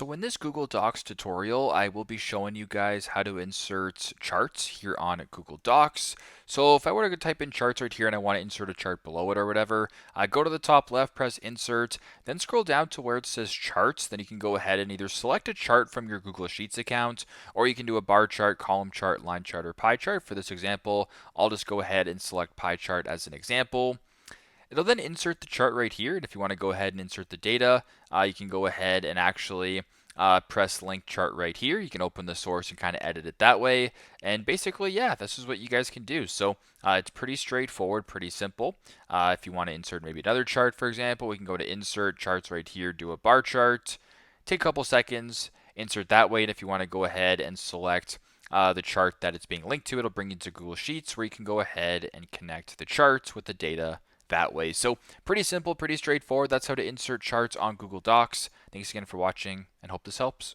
So in this Google Docs tutorial, I will be showing you guys how to insert charts here on Google Docs. So if I were to type in charts right here and I want to insert a chart below it or whatever, I go to the top left, press insert, then scroll down to where it says charts. Then you can go ahead and either select a chart from your Google Sheets account, or you can do a bar chart, column chart, line chart, or pie chart. For this example, I'll just go ahead and select pie chart as an example. It'll then insert the chart right here, and if you want to go ahead and insert the data, you can go ahead and actually press link chart right here. You can open the source and kind of edit it that way. And basically, yeah, this is what you guys can do. So it's pretty straightforward, pretty simple. If you want to insert maybe another chart, for example, we can go to insert charts right here, do a bar chart, take a couple seconds, insert that way. And if you want to go ahead and select the chart that it's being linked to, it'll bring you to Google Sheets where you can go ahead and connect the charts with the data that way. So pretty simple, pretty straightforward. That's how to insert charts on Google Docs. Thanks again for watching and hope this helps.